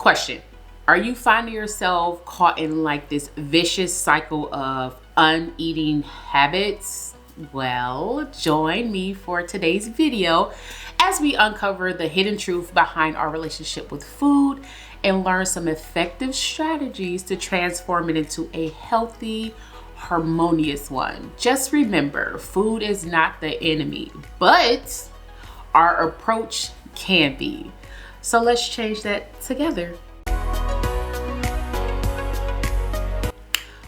Question: are you finding yourself caught in like this vicious cycle of uneating habits? Well, join me for today's video as we uncover the hidden truth behind our relationship with food and learn some effective strategies to transform it into a healthy, harmonious one. Just remember, food is not the enemy, but our approach can be. So let's change that together.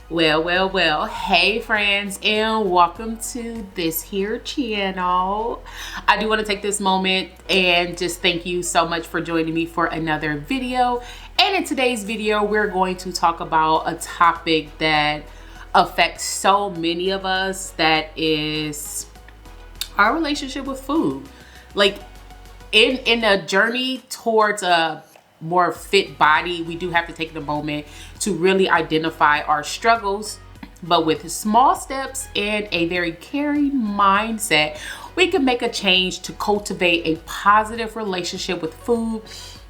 Well, hey friends, and welcome to this here channel. I do want to take this moment and just thank you so much for joining me for another video. And in today's video, we're going to talk about a topic that affects so many of us, that is our relationship with food. Like in a journey towards a more fit body, we do have to take the moment to really identify our struggles, but with small steps and a very caring mindset, we can make a change to cultivate a positive relationship with food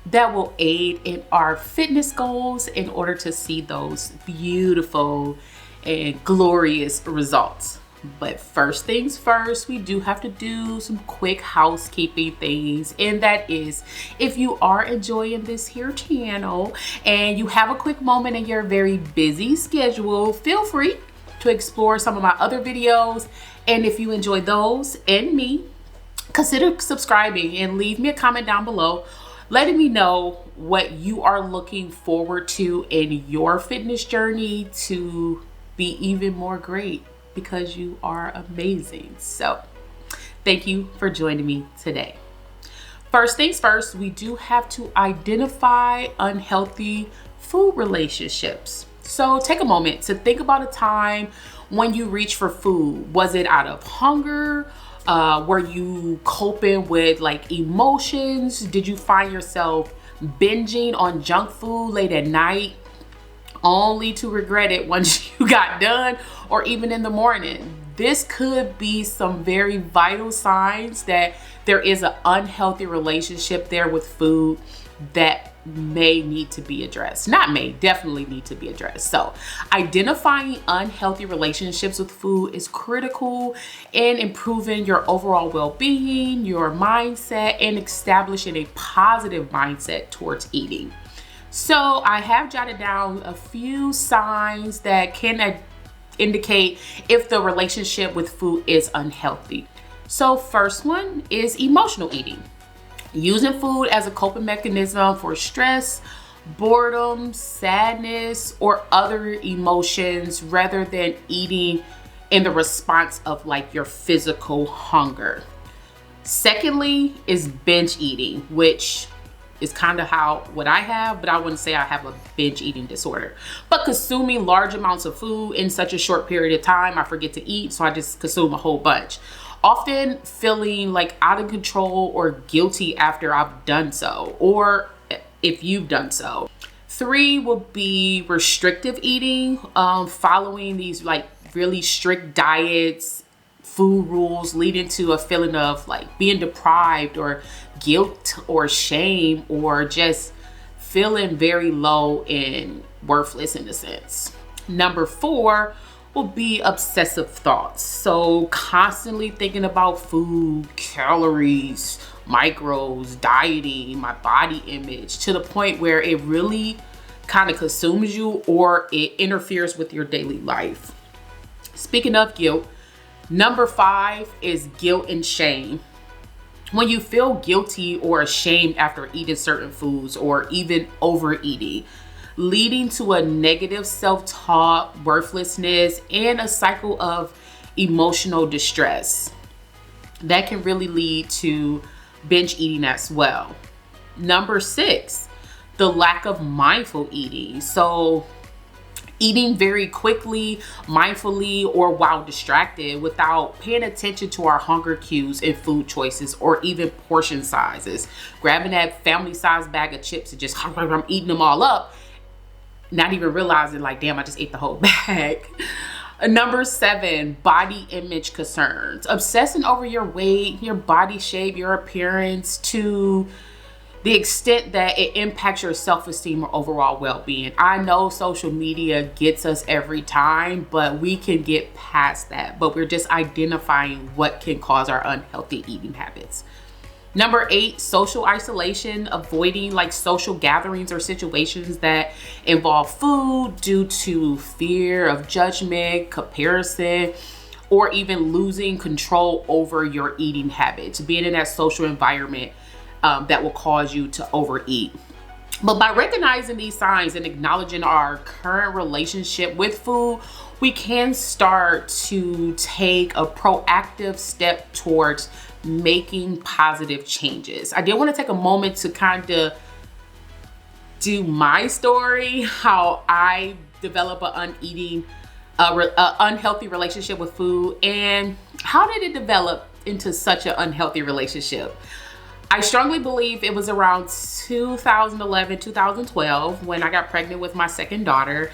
that will aid in our fitness goals in order to see those beautiful and glorious results. But first things first, we do have to do some quick housekeeping things, and that is, if you are enjoying this here channel and you have a quick moment in your very busy schedule, feel free to explore some of my other videos. And if you enjoy those and me, consider subscribing and leave me a comment down below letting me know what you are looking forward to in your fitness journey to be even more great, because you are amazing. So thank you for joining me today. First things first, we do have to identify unhealthy food relationships. So take a moment to think about a time when you reached for food. Was it out of hunger? Were you coping with like emotions? Did you find yourself binging on junk food late at night, only to regret it once you got done, or even in the morning? This could be some very vital signs that there is an unhealthy relationship there with food that may need to be addressed. Not may, definitely need to be addressed. So identifying unhealthy relationships with food is critical in improving your overall well-being, your mindset, and establishing a positive mindset towards eating. So I have jotted down a few signs that can indicate if the relationship with food is unhealthy. So first one is emotional eating. Using food as a coping mechanism for stress, boredom, sadness, or other emotions rather than eating in the response of like your physical hunger. Secondly is binge eating, which is kind of what I have, but I wouldn't say I have a binge eating disorder. But consuming large amounts of food in such a short period of time, I forget to eat, so I just consume a whole bunch. Often feeling like out of control or guilty after I've done so, or if you've done so. 3 would be restrictive eating, following these like really strict diets, food rules, leading to a feeling of like being deprived or guilt or shame, or just feeling very low and worthless in a sense. Number 4 will be obsessive thoughts. So constantly thinking about food, calories, micros, dieting, my body image, to the point where it really kind of consumes you or it interferes with your daily life. Speaking of guilt, number 5 is guilt and shame. When you feel guilty or ashamed after eating certain foods or even overeating, leading to a negative self-talk, worthlessness, and a cycle of emotional distress. That can really lead to binge eating as well. Number 6, the lack of mindful eating. So eating very quickly, mindfully, or while distracted without paying attention to our hunger cues and food choices, or even portion sizes. Grabbing that family-sized bag of chips and just I'm eating them all up, not even realizing like, damn, I just ate the whole bag. Number 7, body image concerns. Obsessing over your weight, your body shape, your appearance to the extent that it impacts your self-esteem or overall well-being. I know social media gets us every time, but we can get past that. But we're just identifying what can cause our unhealthy eating habits. Number 8, social isolation, avoiding like social gatherings or situations that involve food due to fear of judgment, comparison, or even losing control over your eating habits, being in that social environment that will cause you to overeat. But by recognizing these signs and acknowledging our current relationship with food, we can start to take a proactive step towards making positive changes. I did want to take a moment to kind of do my story, how I develop an unhealthy relationship with food, and how did it develop into such an unhealthy relationship. I strongly believe it was around 2011, 2012 when I got pregnant with my second daughter,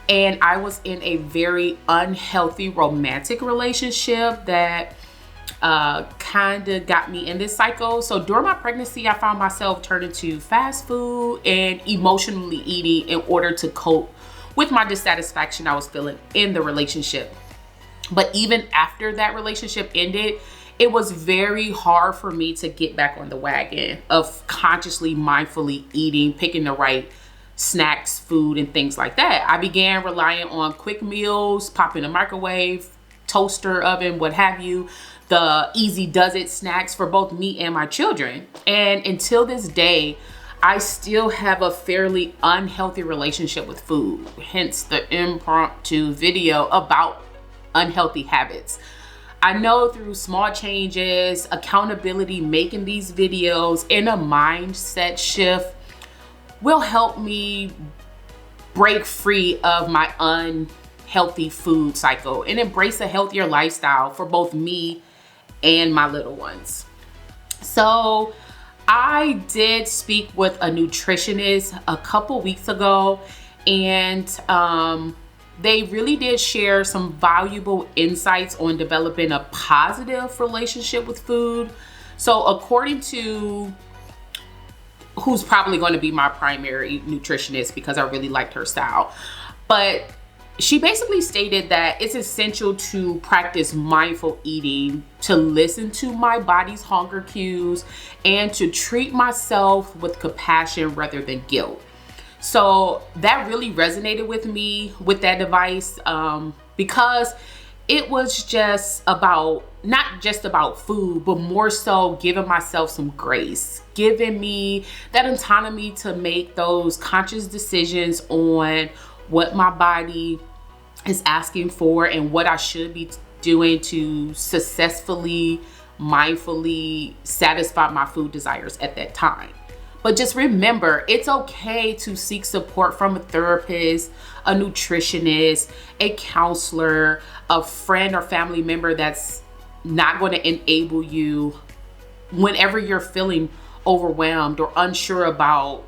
and I was in a very unhealthy romantic relationship that kind of got me in this cycle. So during my pregnancy, I found myself turning to fast food and emotionally eating in order to cope with my dissatisfaction I was feeling in the relationship. But even after that relationship ended, it was very hard for me to get back on the wagon of consciously, mindfully eating, picking the right snacks, food, and things like that. I began relying on quick meals, pop in a microwave, toaster, oven, what have you, the easy does it snacks for both me and my children. And until this day, I still have a fairly unhealthy relationship with food, hence the impromptu video about unhealthy habits. I know through small changes, accountability, making these videos, and a mindset shift will help me break free of my unhealthy food cycle and embrace a healthier lifestyle for both me and my little ones. So I did speak with a nutritionist a couple weeks ago, and they really did share some valuable insights on developing a positive relationship with food. So according to who's probably going to be my primary nutritionist, because I really liked her style, but she basically stated that it's essential to practice mindful eating, to listen to my body's hunger cues, and to treat myself with compassion rather than guilt. So that really resonated with me with that advice, because it was just about, not just about food, but more so giving myself some grace, giving me that autonomy to make those conscious decisions on what my body is asking for and what I should be doing to successfully, mindfully satisfy my food desires at that time. But just remember, it's okay to seek support from a therapist, a nutritionist, a counselor, a friend or family member that's not going to enable you whenever you're feeling overwhelmed or unsure about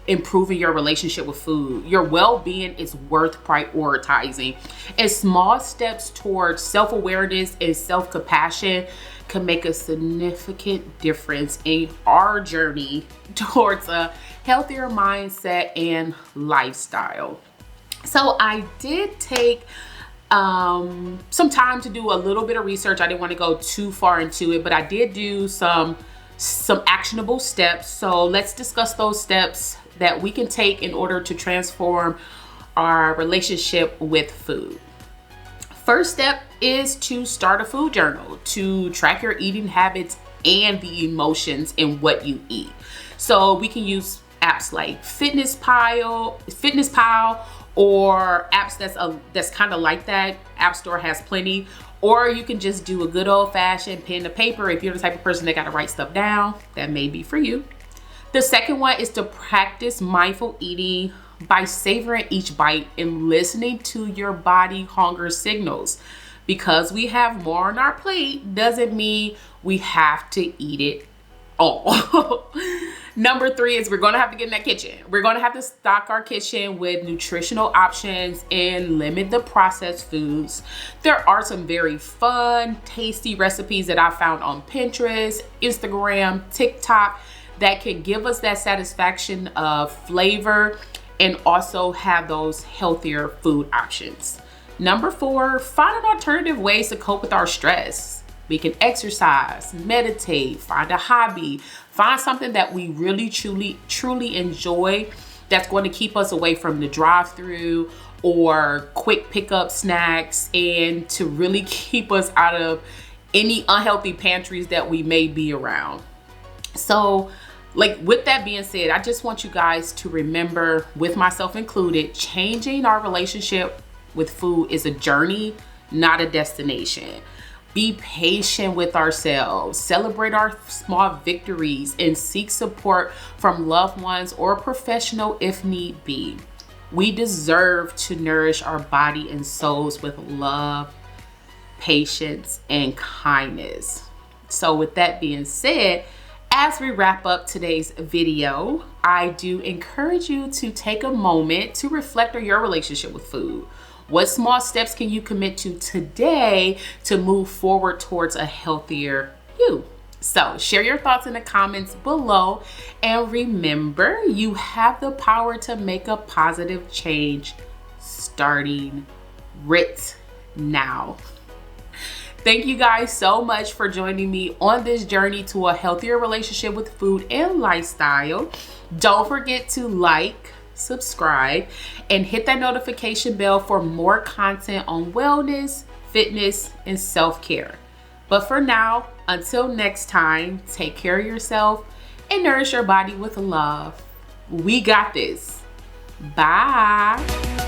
improving your relationship with food. Your well-being is worth prioritizing, and small steps towards self-awareness and self-compassion can make a significant difference in our journey towards a healthier mindset and lifestyle. So I did take some time to do a little bit of research. I didn't want to go too far into it, but I did do some actionable steps. So let's discuss those steps that we can take in order to transform our relationship with food. First step is to start a food journal to track your eating habits and the emotions in what you eat. So we can use apps like Fitness Pal, or apps that's kind of like that. App Store has plenty. Or you can just do a good old-fashioned pen to paper. If you're the type of person that got to write stuff down, that may be for you. The second one is to practice mindful eating by savoring each bite and listening to your body hunger signals. Because we have more on our plate doesn't mean we have to eat it all. Number 3 is we're going to have to get in that kitchen. We're going to have to stock our kitchen with nutritional options and limit the processed foods. There are some very fun, tasty recipes that I found on Pinterest, Instagram, TikTok that can give us that satisfaction of flavor and also have those healthier food options. Number 4, find an alternative ways to cope with our stress. We can exercise, meditate, find a hobby, find something that we really truly enjoy that's going to keep us away from the drive-through or quick pickup snacks, and to really keep us out of any unhealthy pantries that we may be around. So, like, with that being said, I just want you guys to remember, with myself included, changing our relationship with food is a journey, not a destination. Be patient with ourselves, celebrate our small victories, and seek support from loved ones or a professional if need be. We deserve to nourish our body and souls with love, patience, and kindness. So with that being said, as we wrap up today's video, I do encourage you to take a moment to reflect on your relationship with food. What small steps can you commit to today to move forward towards a healthier you? So share your thoughts in the comments below, and remember, you have the power to make a positive change starting right now. Thank you guys so much for joining me on this journey to a healthier relationship with food and lifestyle. Don't forget to like, subscribe, and hit that notification bell for more content on wellness, fitness, and self-care. But for now, until next time, take care of yourself and nourish your body with love. We got this. Bye.